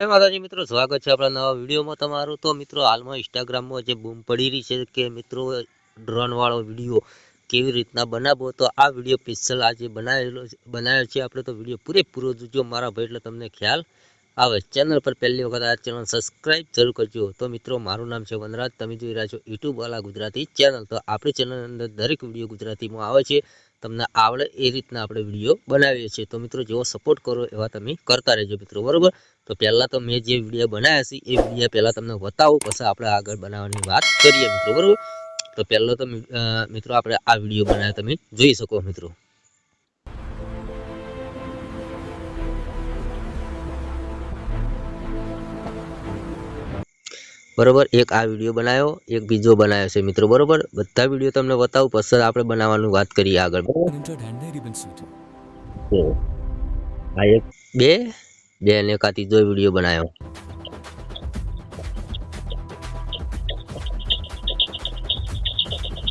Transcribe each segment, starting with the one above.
જય માતાજી મિત્રો, સ્વાગત છે આપણા નવા વિડીયોમાં તમારું। તો મિત્રો હાલમાં ઇન્સ્ટાગ્રામમાં જે બૂમ પડી રહી છે કે મિત્રો ડ્રોન વાળો વિડીયો કેવી રીતના બનાવવો, તો આ વિડીયો સ્પેશિયલ આજે બનાવેલો છે આપણે। તો વિડીયો પૂરેપૂરો જોજો મારા ભાઈ, એટલે તમને ખ્યાલ આવે। ચેનલ પર પહેલી વખત આ ચેનલ સબસ્ક્રાઇબ જરૂર કરજો। તો મિત્રો મારું નામ છે વનરાજ, તમે જોઈ રહ્યા છો યુટ્યુબ વાલા ગુજરાતી ચેનલ। તો આપણી ચેનલ અંદર દરેક વિડીયો ગુજરાતીમાં આવે છે, તમને આવડે એ રીતના આપણે વિડીયો બનાવીએ છીએ। તો મિત્રો જેવો સપોર્ટ કરો એવા તમે કરતા રહેજો મિત્રો, બરોબર। તો પહેલા તો મેં જે વિડીયો બનાવ્યા છે એ વિડીયો પહેલા તમને બતાવું, પછી આપણે આગળ બનાવવાની વાત કરીએ મિત્રો, બરોબર। તો પહેલો તો મિત્રો આપણે આ વિડીયો બનાવ્યો તમે જોઈ શકો મિત્રો, બરોબર। એક આ વિડીયો બનાવ્યો, એક બીજો બનાવ્યો છે મિત્રો, બરોબર। બધા વિડીયો તમને બતાવું, પછી આપણે બનાવવાનું વાત કરીએ આગળ, બરોબર। આ એક બે ને એક આ ત્રીજો વિડીયો બનાવ્યો,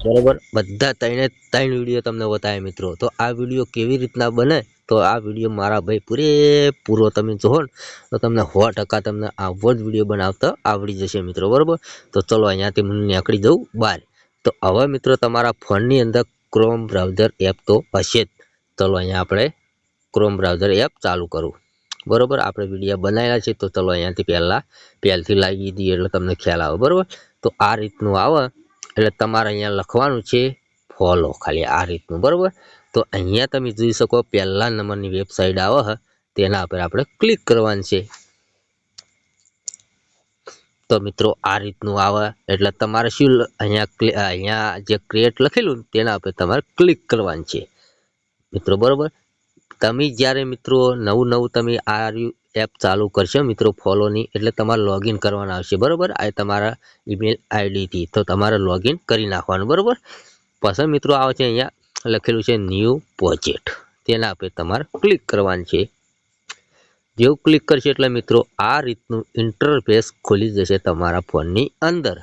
બરોબર। બધા ત્રણ વિડીયો તમને બતાવ્યા મિત્રો। તો આ વિડીયો કેવી રીતના બને, તો આ વિડીયો મારા ભાઈ પૂરેપૂરો તમે જોવો ને તો તમને 100% તમને આવો જ વિડીયો બનાવતા આવડી જશે મિત્રો, બરોબર। તો ચલો અહીંયાથી હું નીકળી જાઉં બહાર। તો હવે મિત્રો તમારા ફોનની અંદર ક્રોમ બ્રાઉઝર એપ તો હશે જ। ચલો અહીંયા આપણે ક્રોમ બ્રાઉઝર એપ ચાલુ કરું, બરોબર। આપણે વિડીયો બનાવેલા છે, તો ચલો અહીંયાથી પહેલથી લાગી દઈએ એટલે તમને ખ્યાલ આવે, બરોબર। તો આ રીતનું આવે એટલે તમારે અહીંયા લખવાનું છે ફોલો, ખાલી આ રીતનું, બરોબર। તો અહીંયા તમે જોઈ શકો પહેલા નંબરની વેબસાઇટ આવે છે, તેના પર આપણે ક્લિક કરવાનું છે। તો મિત્રો આ રીતનું આવે એટલે તમારે શું અહીંયા જે ક્રિએટ લખેલું તેના પર તમારે ક્લિક કરવાનું છે મિત્રો, બરોબર। તમે જ્યારે મિત્રો નવું તમે આ એપ ચાલુ કરશો મિત્રો ફોલોની, એટલે તમારે લોગિન કરવાનું આવશે, બરોબર। આ તમારા ઈમેલ આઈડીથી તો તમારે લોગિન કરી નાખવાનું, બરોબર। પછી મિત્રો આવે છે અહીંયા લખેલું છે ન્યૂ પ્રોજેક્ટ, તેના પર તમારે ક્લિક કરવાનું છે। જેવું ક્લિક કરશે એટલે મિત્રો આ રીતનું ઇન્ટરફેસ ખુલી જશે તમારા ફોનની અંદર।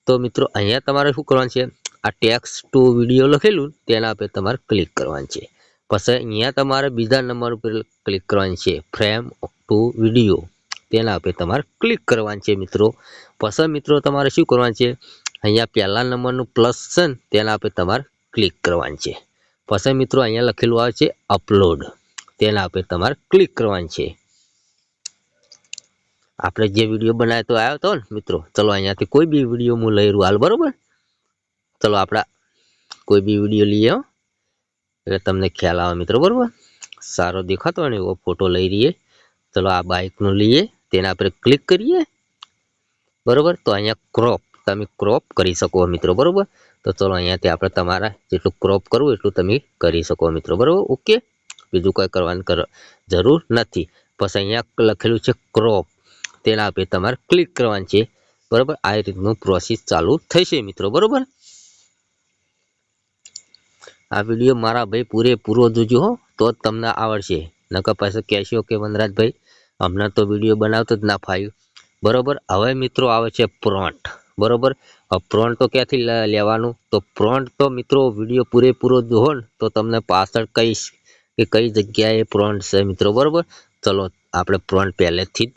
તો મિત્રો અહીંયા તમારે શું કરવાનું છે, આ ટેક્સ્ટ ટુ વિડીયો લખેલું તેના પર તમારે ક્લિક કરવાનું છે। પછી અહીંયા તમારે બીજા નંબર ઉપર ક્લિક કરવાનું છે ફ્રેમ ટુ વિડીયો, તેના પર તમારે ક્લિક કરવાનું છે મિત્રો। પછી મિત્રો તમારે શું કરવાનું છે, અહીંયા પહેલા નંબરનું પ્લસ છે ને તેના પર તમારે ક્લિક કરવાનું છે। પછી મિત્રો અહીંયા લખેલું આવે છે અપલોડ, તેના પર તમારે ક્લિક કરવાનું છે। આપણે જે વિડીયો બનાવ્યો તો આવ્યો હતો ને મિત્રો, ચલો અહીંયાથી કોઈ બી વિડીયો હું લઈ રહ્યું હાલ, બરોબર। ચલો આપણા કોઈ બી વિડીયો લઈએ એટલે તમને ખ્યાલ આવે મિત્રો, બરોબર। સારો દેખાતો હોય ને એવો ફોટો લઈ રહીએ। ચલો આ બાઇકનો લઈએ, તેના પર ક્લિક કરીએ, બરોબર। તો અહીંયા ક્રોપ તમે ક્રોપ કરી શકો મિત્રો, બરોબર। તો ચલો અહીંયાથી આપણે તમારા જેટલું ક્રોપ કરવું એટલું તમે કરી શકો મિત્રો, બરોબર, ઓકે। બીજું કંઈ કરવાની જરૂર નથી। પછી અહીંયા લખેલું છે ક્રોપ, તેના પર તમારે ક્લિક કરવાનું છે, બરોબર। આ રીતનું પ્રોસેસ ચાલુ થશે મિત્રો, બરોબર। આ વિડીયો મારા ભાઈ પૂરેપૂરો જોજો હો, તો જ તમને આવડશે, નકર પાછું કહેશો કે વનરાજભાઈ હમણાં તો વિડીયો બનાવતો જ ના ફાવ્યું, બરોબર। હવે મિત્રો આવે છે પ્રોન્ટ, બરોબર। પ્રોન્ટ તો ક્યાંથી લેવાનું, તો પ્રોન્ટ તો મિત્રો વિડીયો પૂરેપૂરો જોવો ને તો તમને પાછળ કહીશ કે કઈ જગ્યાએ પ્રોન્ટ છે મિત્રો, બરોબર। ચલો આપણે પ્રોન્ટ પહેલેથી જ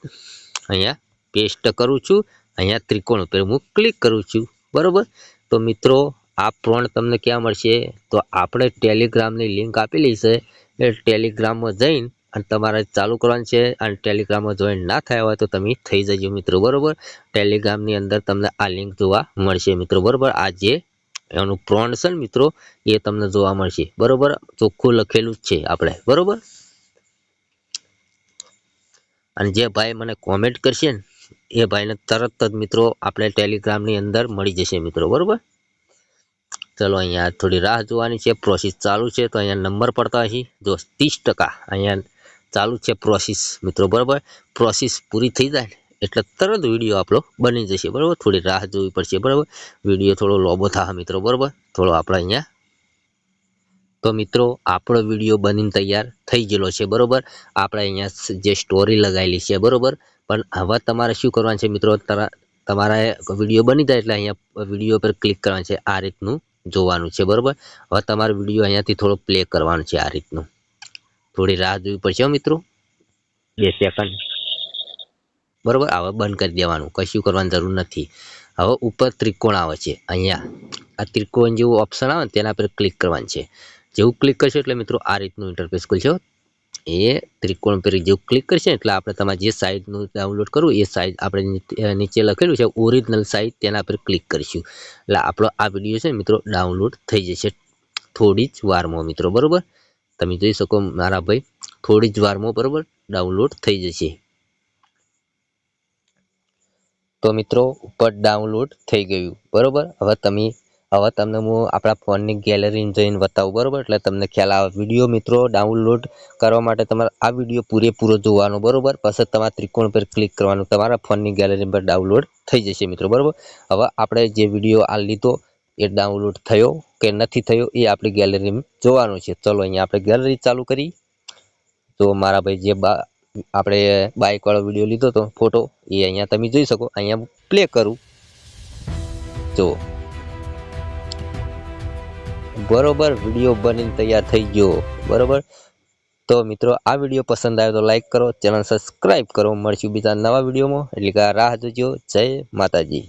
અહીંયા પેસ્ટ કરું છું, અહીંયા ત્રિકોણ ઉપર હું ક્લિક કરું છું, બરોબર। તો મિત્રો આ પ્રોન્ટ તમને ક્યાં મળશે, તો આપણે ટેલિગ્રામની લિંક આપેલી છે, એ ટેલિગ્રામમાં જઈને અને તમારે ચાલુ કરવાનું છે। અને ટેલિગ્રામમાં જોઈન ના થયા હોય તો તમે થઈ જજો મિત્રો, બરોબર। ટેલિગ્રામની અંદર તમને આ લિંક જોવા મળશે મિત્રો, બરોબર। આ જે એનું પ્રોન્ટ છે ને મિત્રો એ તમને જોવા મળશે, બરોબર। ચોખ્ખું લખેલું જ છે આપણે, બરોબર। અને જે ભાઈ મને કોમેન્ટ કરશે ને એ ભાઈને તરત જ મિત્રો આપણે ટેલિગ્રામની અંદર મળી જશે મિત્રો, બરોબર। ચલો અહીંયા થોડી રાહ જોવાની છે, પ્રોસેસ ચાલુ છે। તો અહીંયા નંબર પડતા હશે જો 30%, અહીંયા ચાલુ છે પ્રોસેસ મિત્રો, બરોબર। પ્રોસેસ પૂરી થઈ જાય એટલે તરત વિડીયો આપણો બની જશે, બરોબર। થોડી રાહ જોવી પડશે, બરોબર। વિડીયો થોડો લોબો થાય મિત્રો, બરોબર। થોડો આપણે અહીંયા, તો મિત્રો આપણો વિડીયો બનીને તૈયાર થઈ ગયેલો છે, બરોબર। આપણે અહીંયા જે સ્ટોરી લગાવેલી છે, બરોબર। પણ હવે તમારે શું કરવાનું છે મિત્રો, તમારા વિડીયો બની જાય એટલે અહીંયા વિડીયો પર ક્લિક કરવાનું છે, આ રીતનું જોવાનું છે, બરોબર। હવે તમારો વિડીયો અહીંયાથી થોડો પ્લે કરવાનો છે, આ રીતનું થોડી રાહ જોવી પડશે મિત્રો, 2 સેકન્ડ। બરાબર. હવે બંધ કરી દેવાનું, કશું કરવાની જરૂર નથી. હવે ઉપર ત્રિકોણ આવે છે, અહીંયા આ ત્રિકોણ જેવું ઓપ્શન આવે ને તેના પર ક્લિક કરવાનું છે. જેવું ક્લિક કરશો એટલે મિત્રો આ રીતનું ઇન્ટરફેસ ખુલશે. એ ત્રિકોણ પર જેવું ક્લિક કરશે એટલે આપણે તમારે જે સાઇઝનું ડાઉનલોડ કરવું એ સાઇઝ આપણે નીચે લખેલું છે ઓરિજિનલ સાઇઝ, તેના પર ક્લિક કરીશું એટલે આપણો આ વિડીયો છે મિત્રો ડાઉનલોડ થઈ જશે થોડી જ વારમાં મિત્રો. બરાબર, તમે જોઈ શકો મારા ભાઈ, થોડી જ વારમાં બરાબર ડાઉનલોડ થઈ જશે. તો મિત્રો ઉપર ડાઉનલોડ થઈ ગયું બરાબર. હવે તમને હું આપણા ફોનની ગેલેરીમાં જઈને બતાવું બરાબર, એટલે તમને ખ્યાલ આવે. વિડીયો મિત્રો ડાઉનલોડ કરવા માટે તમારે આ વિડીયો પૂરેપૂરો જોવાનો બરાબર. પછી તમારે ત્રિકોણ પર ક્લિક કરવાનું, તમારા ફોનની ગેલેરી પર ડાઉનલોડ થઈ જશે મિત્રો. બરાબર, હવે આપણે જે વિડીયો આ લીધો એ ડાઉનલોડ થયો કે નથી થયો એ આપણી ગેલેરીમાં જોવાનું છે. ચલો અહીંયા આપણે ગેલેરી ચાલુ કરી. તો મારા ભાઈ જે આપણે બાઇક વાળો વિડીયો લીધો હતો ફોટો, એ અહીંયા તમે જોઈ શકો. અહીંયા પ્લે કરું જો બરોબર, વિડીયો બનીને તૈયાર થઈ ગયો બરોબર. તો મિત્રો આ વિડીયો પસંદ આવ્યો તો લાઈક કરો, ચેનલ સબસ્ક્રાઈબ કરો. મળશું બીજા નવા વિડીયોમાં, એટલે કે રાહ જોજો. જય માતાજી.